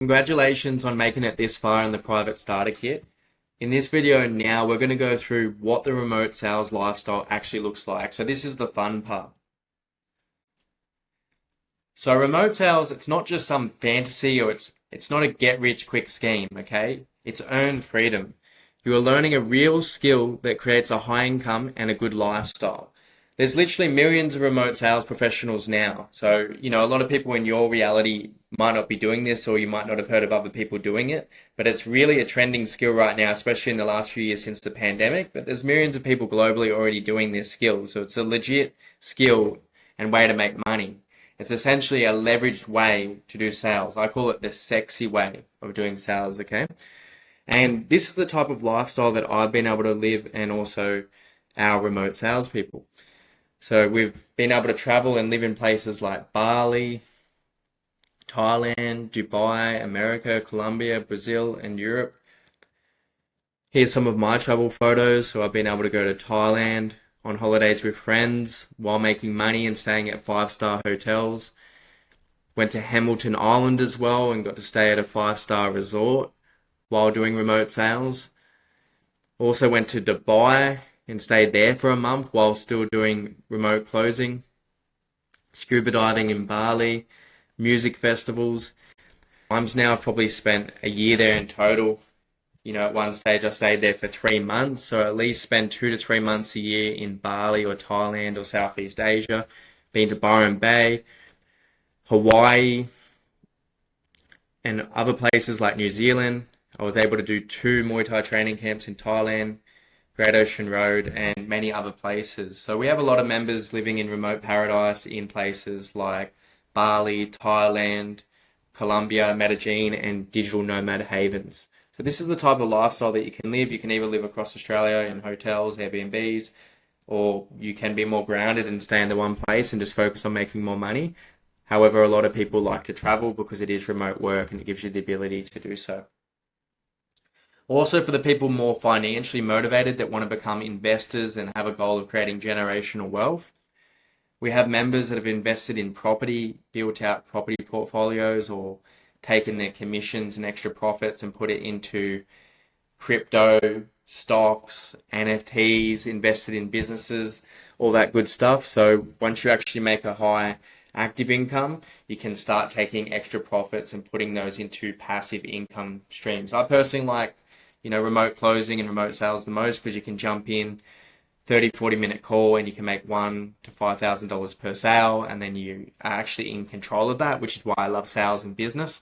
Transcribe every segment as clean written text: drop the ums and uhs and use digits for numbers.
Congratulations on making it this far in the private starter kit. In this video now, we're going to go through what the remote sales lifestyle actually looks like. So this is the fun part. So remote sales, it's not just some fantasy or it's not a get rich quick scheme, okay? It's earned freedom. You are learning a real skill that creates a high income and a good lifestyle. There's literally millions of remote sales professionals now. So, a lot of people in your reality might not be doing this, or you might not have heard of other people doing it, but it's really a trending skill right now, especially in the last few years since the pandemic. But there's millions of people globally already doing this skill. So it's a legit skill and way to make money. It's essentially a leveraged way to do sales. I call it the sexy way of doing sales, okay? And this is the type of lifestyle that I've been able to live, and also our remote salespeople. So we've been able to travel and live in places like Bali, Thailand, Dubai, America, Colombia, Brazil, and Europe. Here's some of my travel photos. So I've been able to go to Thailand on holidays with friends while making money and staying at 5-star hotels. Went to Hamilton Island as well and got to stay at a 5-star resort while doing remote sales. Also went to Dubai and stayed there for a month while still doing remote closing. Scuba diving in Bali, music festivals. I've now probably spent a year there in total. At one stage I stayed there for 3 months, so at least spend 2 to 3 months a year in Bali or Thailand or Southeast Asia. Been to Byron Bay, Hawaii, and other places like New Zealand. I was able to do 2 Muay Thai training camps in Thailand, Great Ocean Road, and many other places. So we have a lot of members living in remote paradise in places like Bali, Thailand, Colombia, Medellin, and digital nomad havens. So this is the type of lifestyle that you can live. You can either live across Australia in hotels, Airbnbs, or you can be more grounded and stay in the one place and just focus on making more money. However, a lot of people like to travel because it is remote work and it gives you the ability to do so. Also, for the people more financially motivated that want to become investors and have a goal of creating generational wealth, we have members that have invested in property, built out property portfolios, or taken their commissions and extra profits and put it into crypto, stocks, NFTs, invested in businesses, all that good stuff. So once you actually make a high active income, you can start taking extra profits and putting those into passive income streams. I personally like remote closing and remote sales the most because you can jump in 30-40 minute call and you can make $1,000 to $5,000 per sale, and then you are actually in control of that, which is why I love sales and business.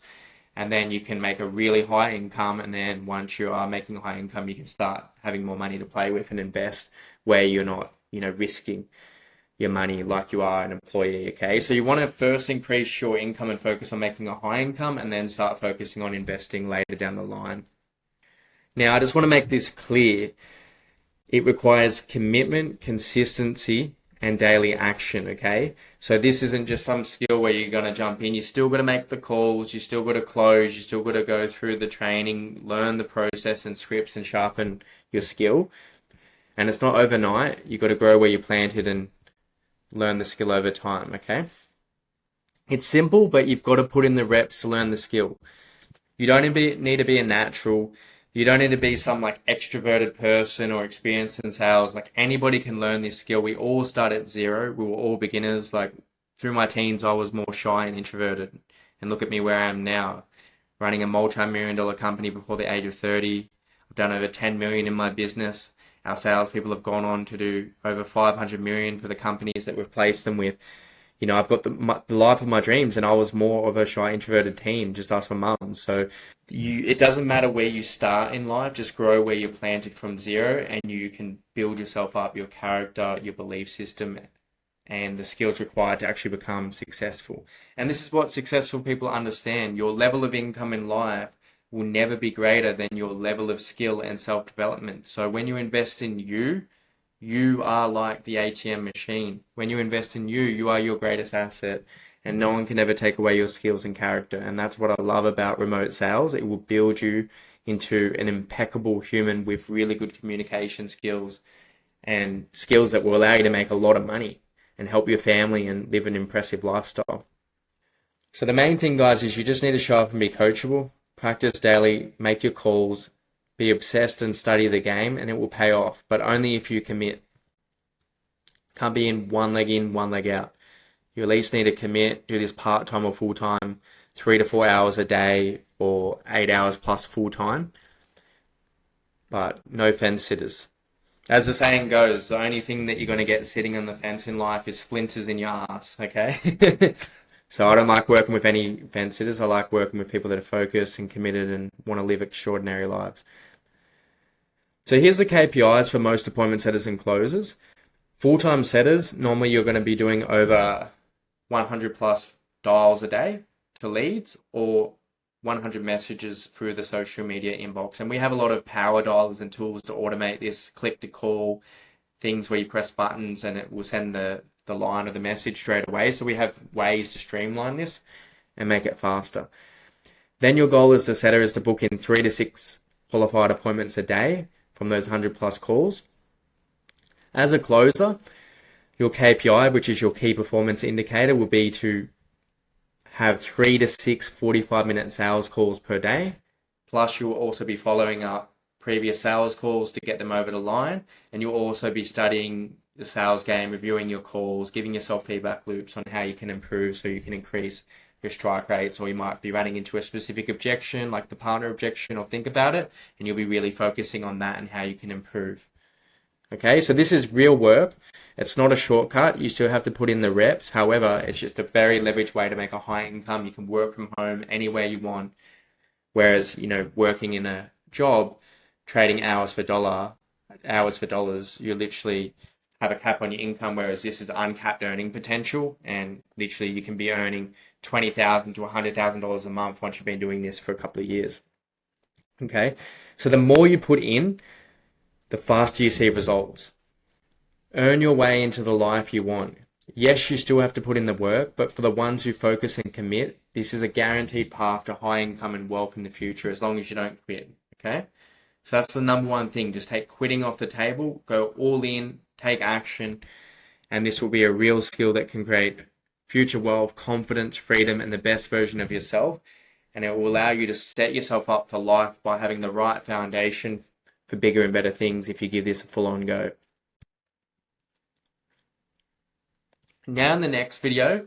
And then you can make a really high income, and then once you are making a high income, you can start having more money to play with and invest where you're not risking your money like you are an employee. Okay, so you want to first increase your income and focus on making a high income, and then start focusing on investing later down the line. Now, I just want to make this clear. It requires commitment, consistency, and daily action, okay? So this isn't just some skill where you're going to jump in. You still got to make the calls, you still got to close, you still got to go through the training, learn the process and scripts and sharpen your skill. And it's not overnight. You got to grow where you planted and learn the skill over time, okay? It's simple, but you've got to put in the reps to learn the skill. You don't need to be a natural. You don't need to be some extroverted person or experienced in sales. Anybody can learn this skill. We all start at zero. We were all beginners. Through my teens, I was more shy and introverted. And look at me where I am now, running a multi-million-dollar company before the age of 30. I've done over 10 million in my business. Our salespeople have gone on to do over 500 million for the companies that we've placed them with. I've got the life of my dreams, and I was more of a shy, introverted teen, just ask my mum. So it doesn't matter where you start in life, just grow where you're planted from zero, and you can build yourself up, your character, your belief system, and the skills required to actually become successful. And this is what successful people understand. Your level of income in life will never be greater than your level of skill and self-development. So when you invest in you, you are like the ATM machine. When you invest in you, you are your greatest asset, and no one can ever take away your skills and character. And that's what I love about remote sales. It will build you into an impeccable human with really good communication skills and skills that will allow you to make a lot of money and help your family and live an impressive lifestyle. So the main thing, guys, is you just need to show up and be coachable, practice daily, make your calls, be obsessed and study the game, and it will pay off, but only if you commit. Can't be in, one leg out. You at least need to commit, do this part-time or full-time, 3 to 4 hours a day or 8 hours plus full-time, but no fence sitters. As the saying goes, the only thing that you're going to get sitting on the fence in life is splinters in your ass, okay? So I don't like working with any fence sitters. I like working with people that are focused and committed and want to live extraordinary lives. So here's the KPIs for most appointment setters and closers. Full-time setters, normally you're going to be doing over 100 plus dials a day to leads or 100 messages through the social media inbox. And we have a lot of power dialers and tools to automate this, click to call, things where you press buttons and it will send the line or the message straight away. So we have ways to streamline this and make it faster. Then your goal as the setter is to book in 3 to 6 qualified appointments a day from those 100 plus calls. As a closer, your KPI, which is your key performance indicator, will be to have 3 to 6 45-minute sales calls per day. Plus, you'll also be following up previous sales calls to get them over the line. And you'll also be studying the sales game, reviewing your calls, giving yourself feedback loops on how you can improve so you can increase your strike rates, or you might be running into a specific objection like the partner objection, or think about it, and you'll be really focusing on that and how you can improve. Okay, so this is real work. It's not a shortcut. You still have to put in the reps. However, it's just a very leveraged way to make a high income. You can work from home anywhere you want. Whereas, working in a job, trading hours for dollars, you literally have a cap on your income, whereas this is uncapped earning potential, and literally you can be earning $20,000 to $100,000 a month once you've been doing this for a couple of years. Okay, so the more you put in, the faster you see results. Earn your way into the life you want. Yes, you still have to put in the work, but for the ones who focus and commit, this is a guaranteed path to high income and wealth in the future, as long as you don't quit. Okay, so that's the number one thing. Just take quitting off the table, go all in, take action, and this will be a real skill that can create future wealth, confidence, freedom, and the best version of yourself. And it will allow you to set yourself up for life by having the right foundation for bigger and better things if you give this a full-on go. Now in the next video,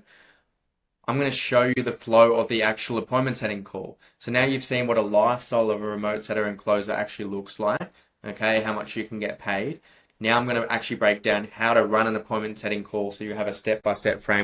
I'm going to show you the flow of the actual appointment setting call. So now you've seen what a lifestyle of a remote setter and closer actually looks like, okay, how much you can get paid. Now I'm going to actually break down how to run an appointment setting call so you have a step-by-step framework